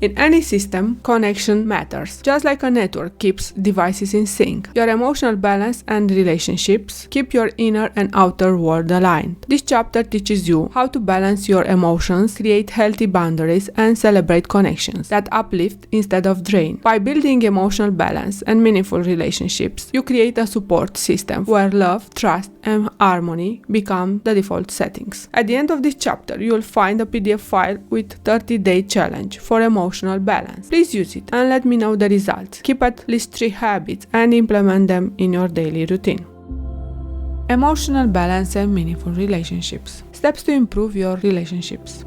In any system, connection matters. Just like a network keeps devices in sync, your emotional balance and relationships keep your inner and outer world aligned. This chapter teaches you how to balance your emotions, create healthy boundaries, and celebrate connections that uplift instead of drain. By building emotional balance and meaningful relationships, you create a support system where love, trust, and harmony become the default settings. At the end of this chapter, you will find a PDF file with 30-day challenge for emotional balance. Please use it and let me know the results. Keep at least 3 habits and implement them in your daily routine. Emotional balance and meaningful relationships. Steps to improve your relationships.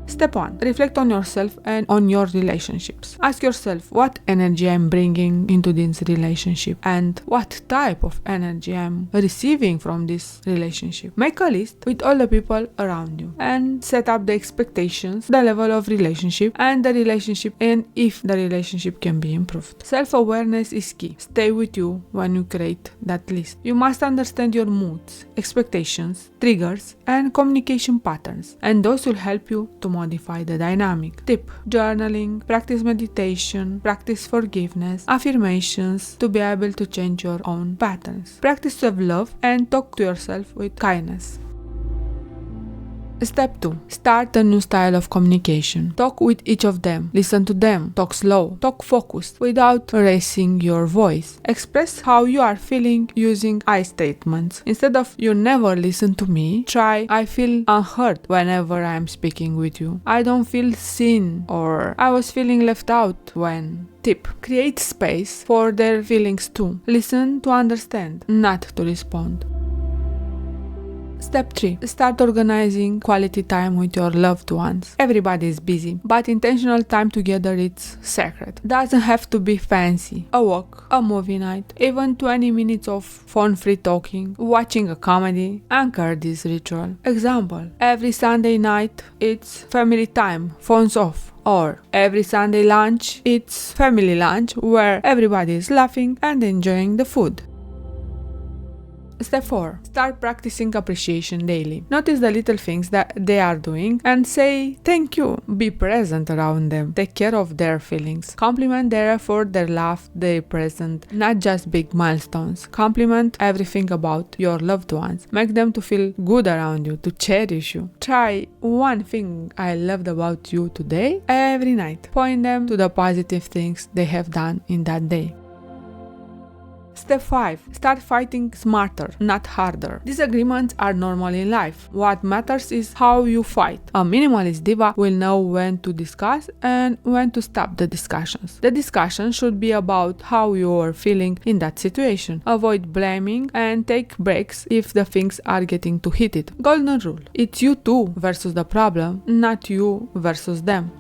Step 1. Reflect on yourself and on your relationships. Ask yourself what energy I'm bringing into this relationship and what type of energy I'm receiving from this relationship. Make a list with all the people around you and set up the expectations, the level of relationship and the relationship, and if the relationship can be improved. Self-awareness is key. Stay with you when you create that list. You must understand your moods, expectations, triggers, and communication patterns, and those will help you to modify the dynamic. Tip: journaling, practice meditation, practice forgiveness, affirmations to be able to change your own patterns. Practice self-love and talk to yourself with kindness. Step 2. Start a new style of communication. Talk with each of them. Listen to them. Talk slow. Talk focused without raising your voice. Express how you are feeling using I statements. Instead of "you never listen to me," try "I feel unheard whenever I am speaking with you. I don't feel seen," or "I was feeling left out when." Tip: create space for their feelings too. Listen to understand, not to respond. Step 3. Start organizing quality time with your loved ones. Everybody is busy, but intentional time together is sacred. Doesn't have to be fancy. A walk, a movie night, even 20 minutes of phone-free talking, watching a comedy. Anchor this ritual. Example: every Sunday night it's family time, phones off. Or every Sunday lunch it's family lunch where everybody is laughing and enjoying the food. Step 4. Start practicing appreciation daily. Notice the little things that they are doing and say thank you. Be present around them. Take care of their feelings. Compliment their effort, their laugh, their present, not just big milestones. Compliment everything about your loved ones. Make them to feel good around you, to cherish you. Try one thing I loved about you today every night. Point them to the positive things they have done in that day. Step 5. Start fighting smarter, not harder. Disagreements are normal in life. What matters is how you fight. A minimalist diva will know when to discuss and when to stop the discussions. The discussion should be about how you are feeling in that situation. Avoid blaming and take breaks if the things are getting too heated. Golden rule: it's you two versus the problem, not you versus them.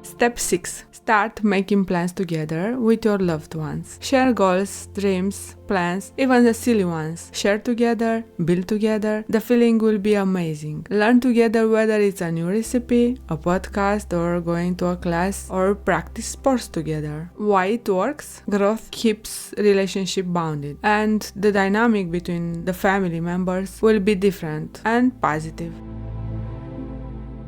Step 6. Start making plans together with your loved ones. Share goals, dreams, plans, even the silly ones. Share together, build together. The feeling will be amazing. Learn together, whether it's a new recipe, a podcast, or going to a class, or practice sports together. Why it works? Growth keeps relationship bounded, and the dynamic between the family members will be different and positive.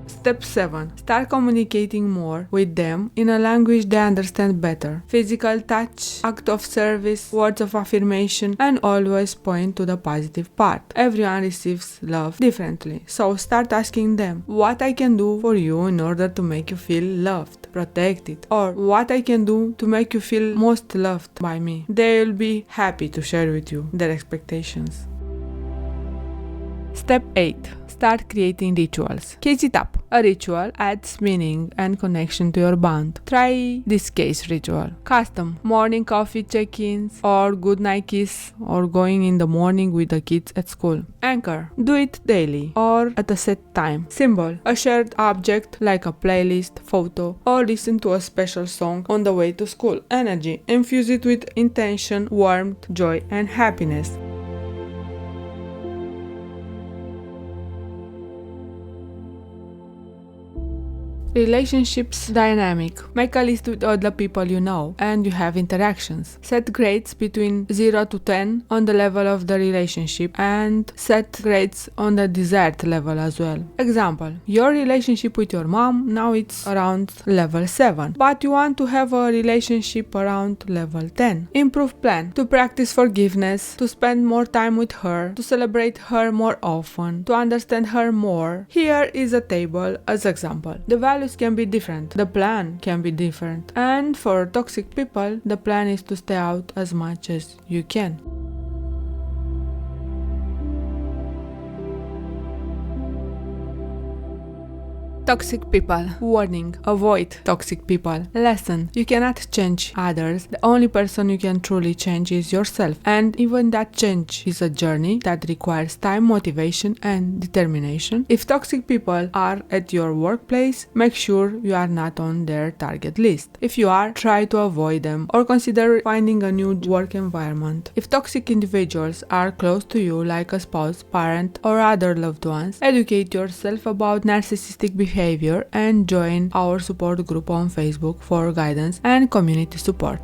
Step 7. Start communicating more with them in a language they understand better. Physical touch, act of service, words of affirmation, and always point to the positive part. Everyone receives love differently, so start asking them what I can do for you in order to make you feel loved, protected, or what I can do to make you feel most loved by me. They will be happy to share with you their expectations. Step 8. Start creating rituals. Case it up. A ritual adds meaning and connection to your bond. Try this case ritual. Custom. Morning coffee check-ins, or good night kiss, or going in the morning with the kids at school. Anchor. Do it daily or at a set time. Symbol. A shared object like a playlist, photo, or listen to a special song on the way to school. Energy. Infuse it with intention, warmth, joy, and happiness. Relationships dynamic. Make a list with all the people you know and you have interactions. Set grades between 0 to 10 on the level of the relationship and set grades on the desired level as well. Example, your relationship with your mom, now it's around level 7, but you want to have a relationship around level 10. Improve plan. To practice forgiveness, to spend more time with her, to celebrate her more often, to understand her more. Here is a table as example. The values can be different, the plan can be different, and for toxic people, the plan is to stay out as much as you can. Toxic people. Warning. Avoid toxic people. Lesson. You cannot change others. The only person you can truly change is yourself. And even that change is a journey that requires time, motivation, and determination. If toxic people are at your workplace, make sure you are not on their target list. If you are, try to avoid them or consider finding a new work environment. If toxic individuals are close to you, like a spouse, parent, or other loved ones, educate yourself about narcissistic behavior and join our support group on Facebook for guidance and community support.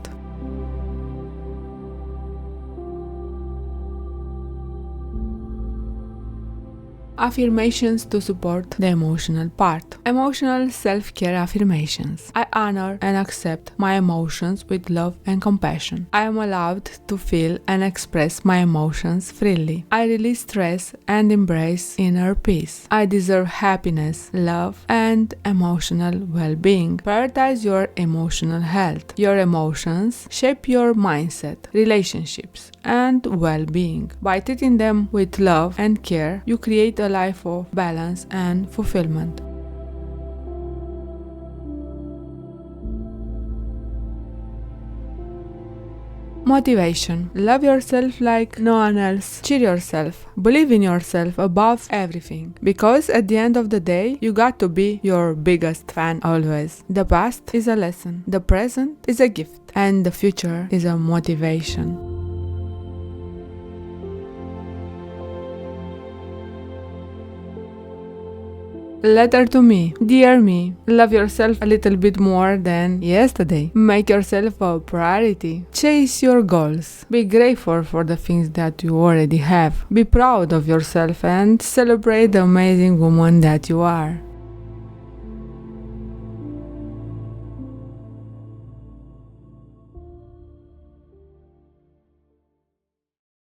Affirmations to support the emotional part. Emotional self-care affirmations. I honor and accept my emotions with love and compassion. I am allowed to feel and express my emotions freely. I release stress and embrace inner peace. I deserve happiness, love, and emotional well-being. Prioritize your emotional health. Your emotions shape your mindset, relationships, and well-being. By treating them with love and care, you create a life of balance and fulfillment. Motivation. Love yourself like no one else. Cheer yourself. Believe in yourself above everything. Because at the end of the day, you got to be your biggest fan always. The past is a lesson. The present is a gift. And the future is a motivation. Letter to me. Dear me, love yourself a little bit more than yesterday. Make yourself a priority. Chase your goals. Be grateful for the things that you already have. Be proud of yourself and celebrate the amazing woman that you are.